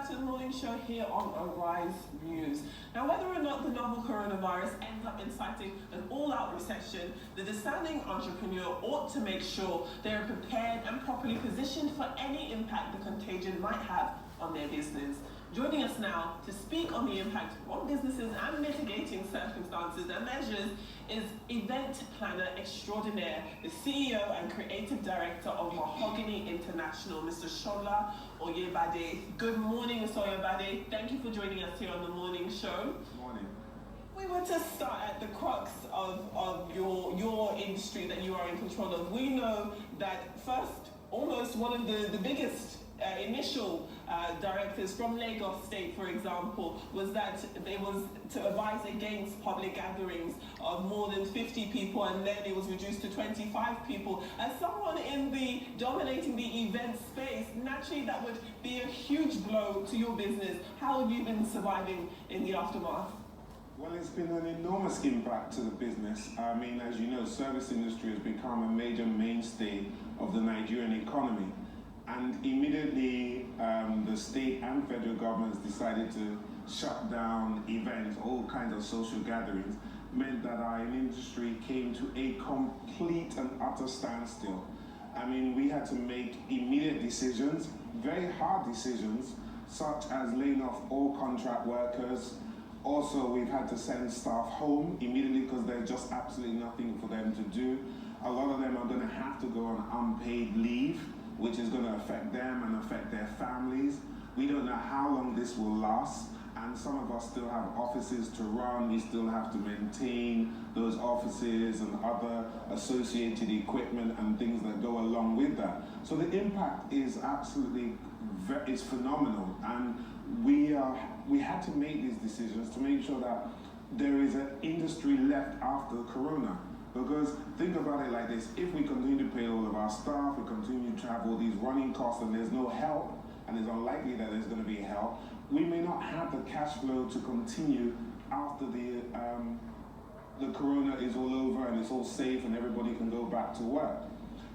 back to the morning show here on Arise News. Now, whether or not the novel coronavirus ends up inciting an all-out recession, the discerning entrepreneur ought to make sure they are prepared and properly positioned for any impact the contagion might have on their business. Joining us now to speak on the impact on businesses and mitigating circumstances and measures is event planner extraordinaire, the CEO and creative director of Mahogany International, Mr. Shola Oyebade. Good morning, Mr. Oyebade. Thank you for joining us here on the morning show. Good morning. We want to start at the crux of your industry that you are in control of. We know that first, almost one of the biggest initial directives from Lagos State, for example, was that they was to advise against public gatherings of more than 50 people, and then it was reduced to 25 people. As someone dominating the event space, naturally that would be a huge blow to your business. How have you been surviving in the aftermath? Well, it's been an enormous impact to the business. I mean, as you know, service industry has become a major mainstay of the Nigerian economy. And immediately, the state and federal governments decided to shut down events, all kinds of social gatherings, meant that our industry came to a complete and utter standstill. I mean, we had to make immediate decisions, very hard decisions, such as laying off all contract workers. Also, we've had to send staff home immediately because there's just absolutely nothing for them to do. A lot of them are going to have to go on unpaid leave, which is going to affect them and affect their families. We don't know how long this will last, and some of us still have offices to run. We still have to maintain those offices and other associated equipment and things that go along with that. So the impact is absolutely is phenomenal, and we had to make these decisions to make sure that there is an industry left after Corona. Because think about it like this, if we continue to pay all of our staff, we continue to have all these running costs and there's no help, and it's unlikely that there's going to be help, we may not have the cash flow to continue after the Corona is all over and it's all safe and everybody can go back to work.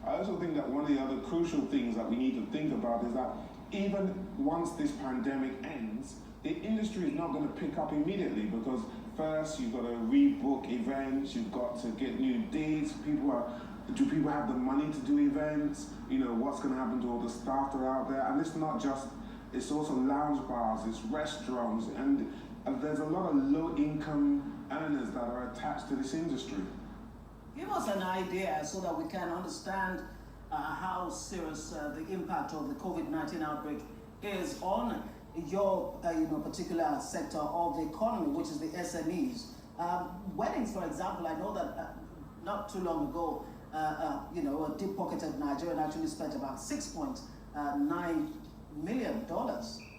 I also think that one of the other crucial things that we need to think about is that even once this pandemic ends, the industry is not going to pick up immediately, because first, you've got to rebook events, you've got to get new dates. Do people have the money to do events? You know, what's going to happen to all the staff that are out there? And it's not just, it's also lounge bars, it's restaurants, and there's a lot of low-income earners that are attached to this industry. Give us an idea so that we can understand how serious the impact of the COVID-19 outbreak is on your particular sector of the economy, which is the SMEs. Weddings, for example, I know that not too long ago, a deep-pocketed Nigerian actually spent about $6.9 million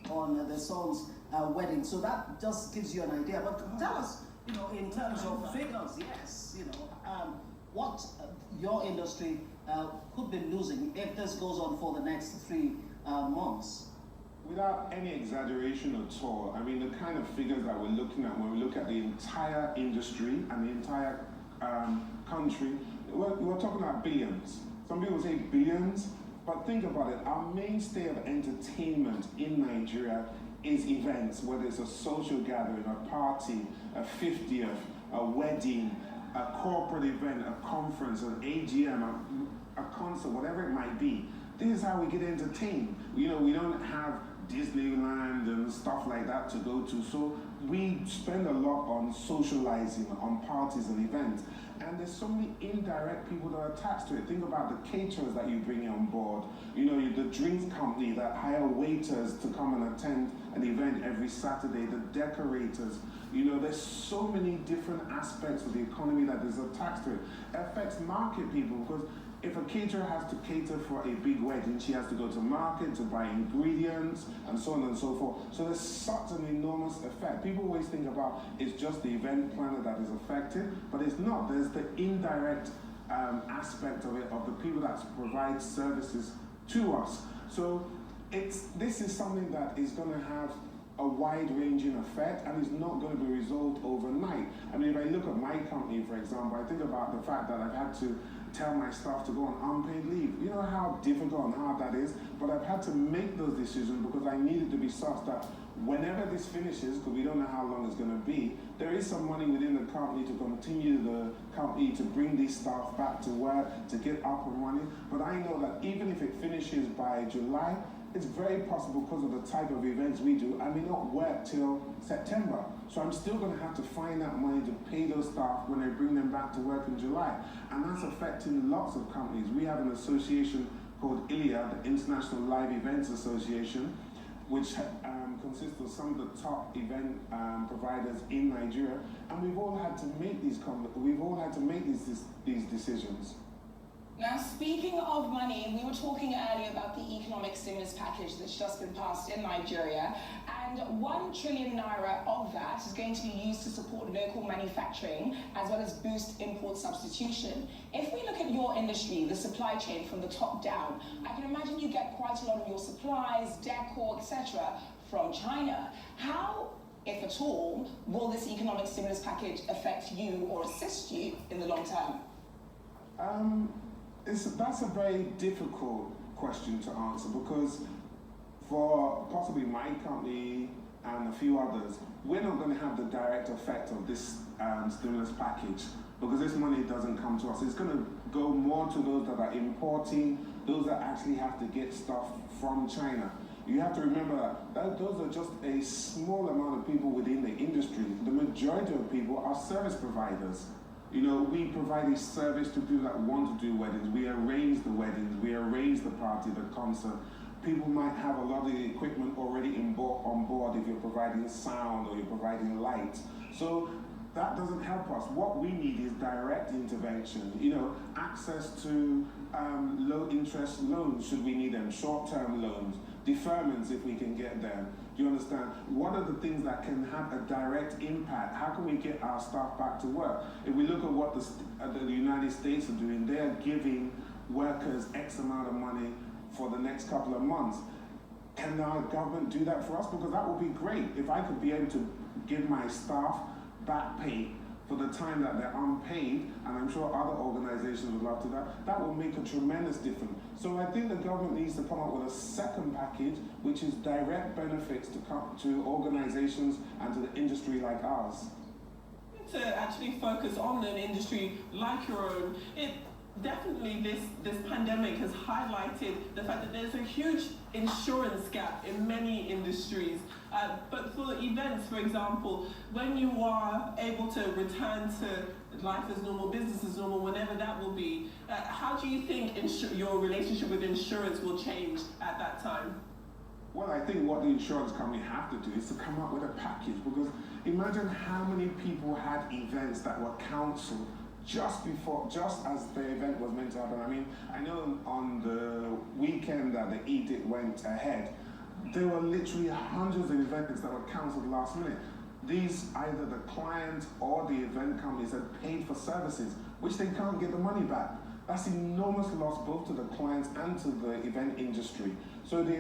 on their son's wedding. So that just gives you an idea. But tell us, in terms of figures, yes, what your industry could be losing if this goes on for the next 3 months. Without any exaggeration at all, I mean, the kind of figures that we're looking at when we look at the entire industry and the entire country, we're talking about billions. Some people say billions, but think about it. Our mainstay of entertainment in Nigeria is events, whether it's a social gathering, a party, a 50th, a wedding, a corporate event, a conference, an AGM, a concert, whatever it might be. This is how we get entertained. We don't have Disneyland and stuff like that to go to, so we spend a lot on socializing, on parties and events, and there's so many indirect people that are attached to it. Think about the caterers that you bring on board, the drinks company that hire waiters to come and attend an event every Saturday, the decorators. There's so many different aspects of the economy that is attached to it. It affects market people, because if a caterer has to cater for a big wedding, she has to go to market to buy ingredients and so on and so forth. So there's such an enormous effect. People always think about it's just the event planner that is affected, but it's not. There's the indirect aspect of it, of the people that provide services to us. So this is something that is going to have a wide-ranging effect, and it's not going to be resolved overnight. I mean, if I look at my company, for example, I think about the fact that I've had to tell my staff to go on unpaid leave. You know how difficult and hard that is? But I've had to make those decisions because I needed to be such that whenever this finishes, because we don't know how long it's going to be, there is some money within the company to continue the company to bring these staff back to work, to get up and running. But I know that even if it finishes by July, it's very possible because of the type of events we do, I may not work till September. So I'm still going to have to find that money to pay those staff when I bring them back to work in July. And that's affecting lots of companies. We have an association called ILIA, the International Live Events Association, which consists of some of the top event providers in Nigeria, and we've all had to make these decisions. Now, speaking of money, we were talking earlier about the economic stimulus package that's just been passed in Nigeria, and 1 trillion naira of that is going to be used to support local manufacturing as well as boost import substitution. If we look at your industry, the supply chain from the top down, I can imagine you get quite a lot of your supplies, decor, etc. from China. How, if at all, will this economic stimulus package affect you or assist you in the long term? That's a very difficult question to answer because for possibly my company and a few others, we're not going to have the direct effect of this stimulus package because this money doesn't come to us. It's going to go more to those that are importing, those that actually have to get stuff from China. You have to remember that those are just a small amount of people within the industry. The majority of people are service providers. You know, we provide a service to people that want to do weddings. We arrange the weddings, we arrange the party, the concert. People might have a lot of the equipment already on board if you're providing sound or you're providing light. So that doesn't help us. What we need is direct intervention. You know, access to low interest loans should we need them, short-term loans, deferments if we can get them. Do you understand? What are the things that can have a direct impact? How can we get our staff back to work? If we look at what the United States are doing, they are giving workers X amount of money for the next couple of months. Can our government do that for us? Because that would be great. If I could be able to give my staff back pay for the time that they're unpaid, and I'm sure other organizations would love to do that, that will make a tremendous difference. So I think the government needs to come up with a second package, which is direct benefits to organizations and to the industry like ours. To actually focus on an industry like your own, definitely this pandemic has highlighted the fact that there's a huge insurance gap in many industries. But for events, for example, when you are able to return to life as normal, business as normal, whenever that will be, how do you think your relationship with insurance will change at that time? Well, I think what the insurance company have to do is to come up with a package, because imagine how many people had events that were cancelled just as the event was meant to happen. I mean, I know on the weekend that the edict went ahead, there were literally hundreds of events that were cancelled last minute. These, either the client or the event companies had paid for services, which they can't get the money back. That's enormous loss both to the clients and to the event industry. So the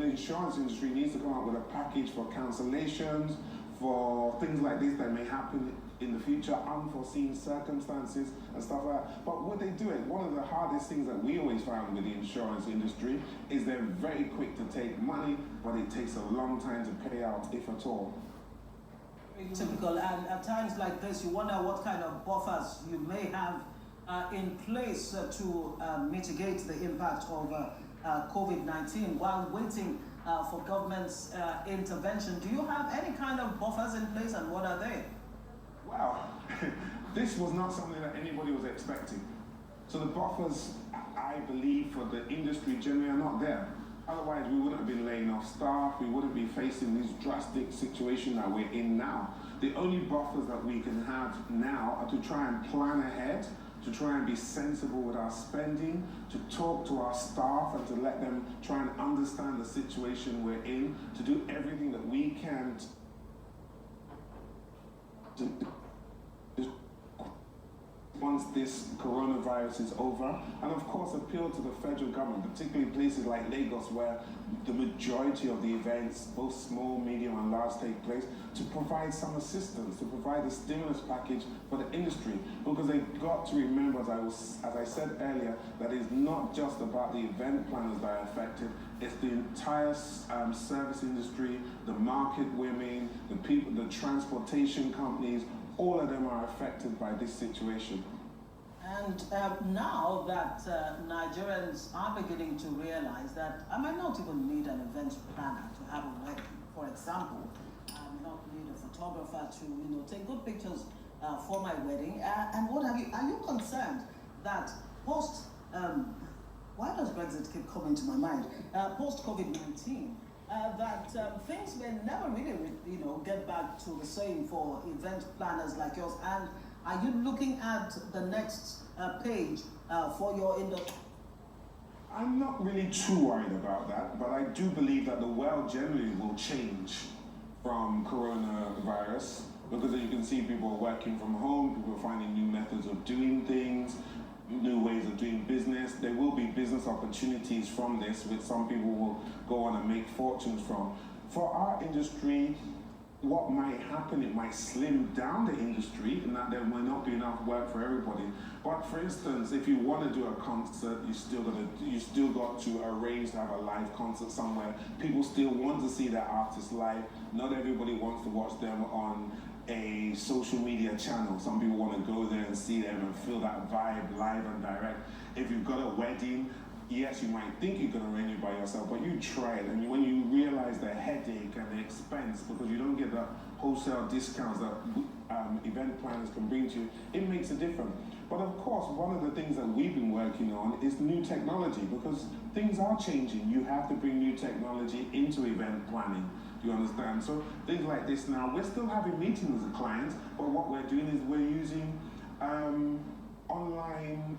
insurance industry needs to come up with a package for cancellations, for things like this that may happen in the future, unforeseen circumstances and stuff like that. But would they do it? One of the hardest things that we always found with the insurance industry is they're very quick to take money, but it takes a long time to pay out, if at all. Typical, and at times like this, you wonder what kind of buffers you may have in place to mitigate the impact of COVID-19 while waiting for government's intervention. Do you have any kind of buffers in place, and what are they? Wow, this was not something that anybody was expecting. So the buffers, I believe, for the industry generally are not there. Otherwise, we wouldn't have been laying off staff, we wouldn't be facing this drastic situation that we're in now. The only buffers that we can have now are to try and plan ahead, to try and be sensible with our spending, to talk to our staff and to let them try and understand the situation we're in, to do everything that we can once this coronavirus is over, and of course appeal to the federal government, particularly places like Lagos where the majority of the events, both small, medium and large, take place, to provide some assistance, to provide a stimulus package for the industry. Because they've got to remember, as I said earlier, that it's not just about the event planners that are affected, it's the entire service industry, the market women, the people, the transportation companies, all of them are affected by this situation. And now that Nigerians are beginning to realize that I might not even need an event planner to have a wedding, for example, I may not need a photographer to take good pictures for my wedding, and what have you. Are you concerned that post, why does Brexit keep coming to my mind, post COVID-19, that things may never really get back to the same for event planners like yours? And are you looking at the next page for your industry? I'm not really too worried about that, but I do believe that the world generally will change from coronavirus, because as you can see, people are working from home, people are finding new methods of doing things, new ways of doing business. There will be business opportunities from this, which some people will go on and make fortunes from. For our industry, what might happen, it might slim down the industry in that there might not be enough work for everybody. But for instance, if you want to do a concert, you still got to arrange to have a live concert somewhere. People still want to see their artists live. Not everybody wants to watch them on a social media channel. Some people want to go there and see them and feel that vibe live and direct. If you've got a wedding, yes, you might think you can arrange it by yourself, but you try it, and when you realize the headache and the expense, because you don't get the wholesale discounts that event planners can bring to you, it makes a difference. But of course, one of the things that we've been working on is new technology, because things are changing. You have to bring new technology into event planning. Do you understand? So things like this now, we're still having meetings with clients, but what we're doing is we're using online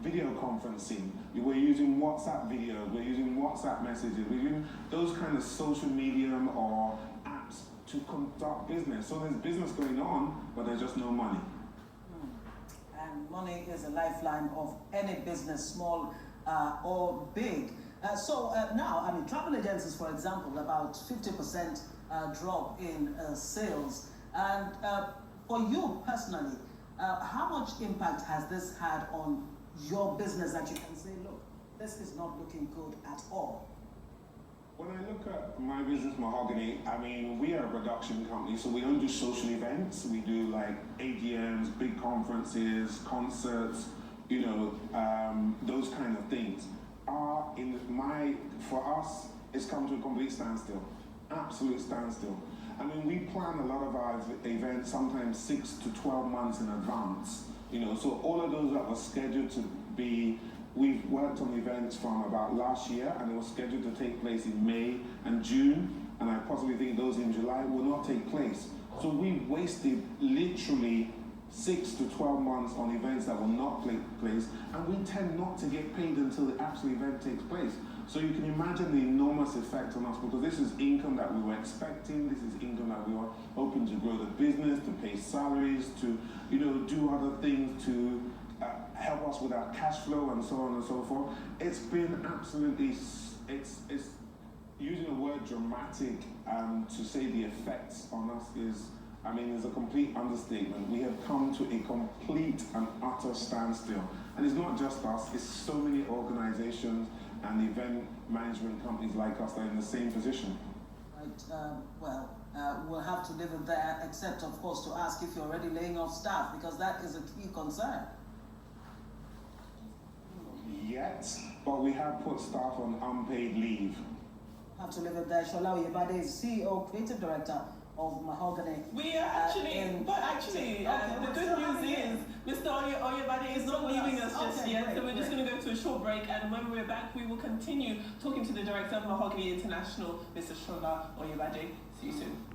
video conferencing. We're using WhatsApp videos, we're using WhatsApp messages, we're using those kind of social medium or apps to conduct business. So there's business going on, but there's just no money. And money is a lifeline of any business, small or big. So now, travel agencies, for example, about 50% drop in sales. And for you personally, how much impact has this had on your business that you can say, look, this is not looking good at all? When I look at my business, Mahogany, we are a production company, so we don't do social events. We do like AGMs, big conferences, concerts, those kind of things. For us, it's come to a complete standstill, absolute standstill. We plan a lot of our events sometimes 6 to 12 months in advance. So all of those that were scheduled to be, we've worked on events from about last year, and it was scheduled to take place in May and June, and I possibly think those in July will not take place. So we've wasted literally 6 to 12 months on events that will not take place, and we tend not to get paid until the actual event takes place. So you can imagine the enormous effect on us, because this is income that we were expecting, this is income that we were hoping to grow the business, to pay salaries, to do other things, to help us with our cash flow and so on and so forth. It's been absolutely, it's using the word dramatic to say the effects on us is a complete understatement. We have come to a complete and utter standstill. And it's not just us, it's so many organizations and event management companies like us that are in the same position. Right, we'll have to leave it there, except of course to ask if you're already laying off staff, because that is a key concern. Yet, but we have put staff on unpaid leave. Have to leave it there. Shola Oyebade is CEO, Creative Director of Mahogany. We are actually, the good news is Mr. Oyebade is not leaving us just yet, so we're just going to go to a short break, and when we're back, we will continue talking to the Director of Mahogany International, Mr. Shola Oyebade. See you soon.